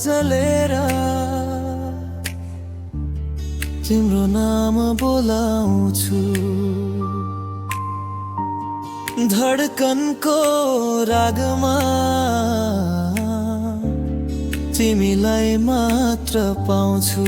चलेर तिम्रो नाम बोलाउँछु धडकनको रागमा तिमीलाई मात्र पाउँछु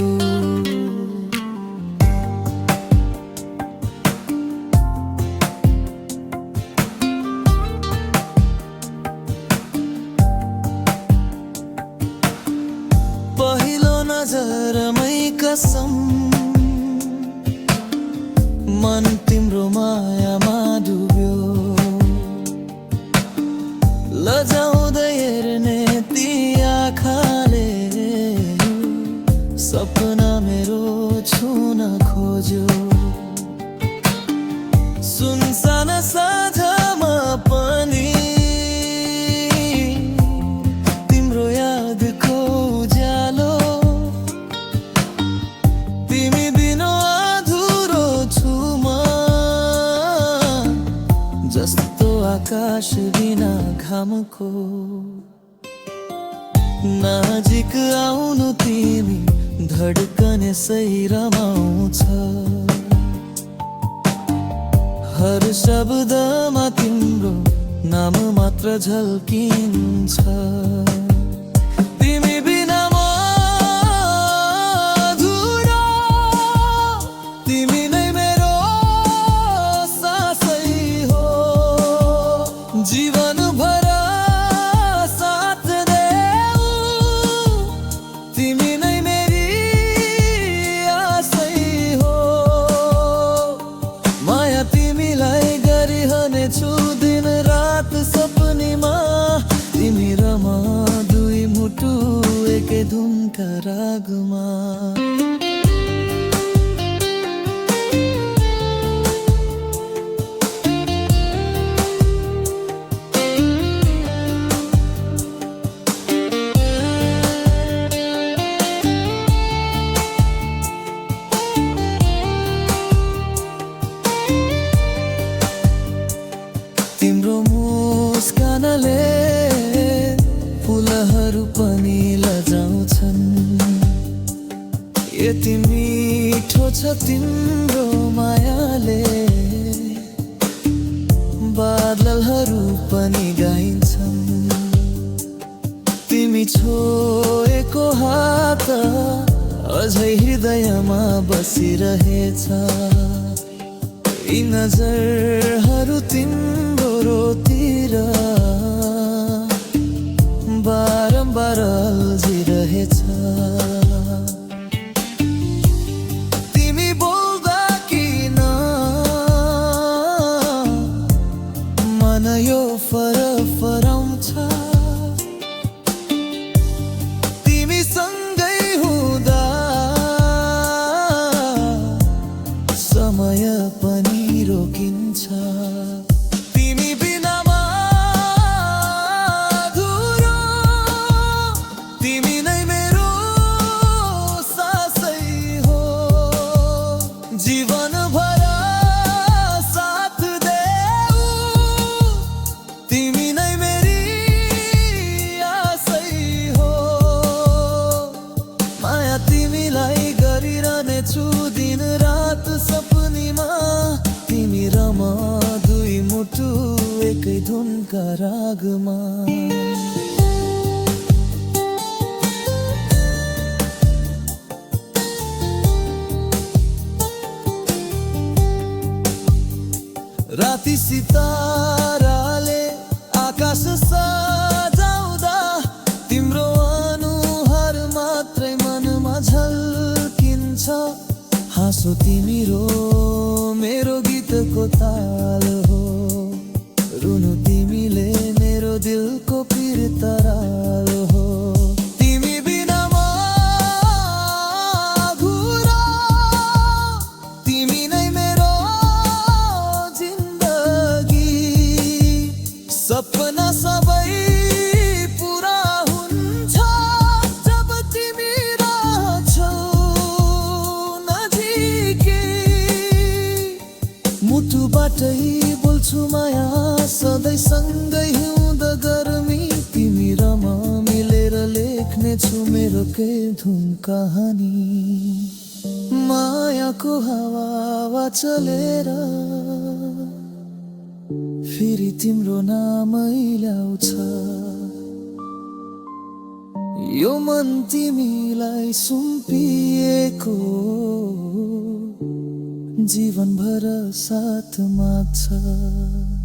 पहिलो नजरमै कसम मन तिम्रो मायामा डुब्यो लजाउँदै हेर्ने ती आँखाले सपना मेरो छुन खोज्यो सुनसान साँझमा पनि तिम्रो यादको उज्यालो तिमी बिना अधुरो छु म जस्तो आकाश बिना घामको नजिक आउनु तिमी धडकन सही रमाउँछ हर शब्दमा तिम्रो नाम मात्र झल्किन्छ तिमी बिना म अधुरो तिमी नै मेरो सासै हो जीवन भर साथ देऊ तिमी नै मेरी आशै हो माया तिमीलाई गरिरहनेछु दिन रात सपनीमा तिमी र म दुई मुटु एकै धुनका रागमा तिम्रो मुस्कानले फुलहरू पनि लजाउँछन् यति मिठो छ तिम्रो मायाले बादलहरू पनि गाइन्छन् तिमी छोएको हात अझै हृदयमा बसिरहेछ यी नजरहरू तिम्रो रोतिर बारम्बार अल्झिरहेछ तिमी बोल्दा किन मन यो फरफराउँछ तिमी सँगै हुँदा समय पनि रोकिन्छ तिमी बिना म अधुरो तिमी नै मेरो सासै हो जीवन भर साथ देऊ तिमी नै मेरी आशै हो माया तिमीलाई गरिरहनेछु दिन रात सपनीमा तिमी र म दुई मुटु एकै धुनका रागमा राति सिताराले आकाश सजाउँदा तिम्रो अनुहार मात्रै मनमा झल्किन्छ हाँसो तिमी रो मेरो गीतको ताल हो रुनु तिमीले मेरो दिलको पिर तराल हो तिमी बिना म अधुरो तिमी नै मेरो जिन्दगी सपना सबै पुरा हुन्छ जब तिमी रहन्छौ नजिकै मुटुबाटै बोल्छु माया सधैँ सँगै हिउँद गर्मी इश्ककै धुन कहानी मायाको हावा चलेर फेरि तिम्रो नामै ल्याउँछ यो मन तिमीलाई सुम्पिएको जीवनभर साथ माग्छ।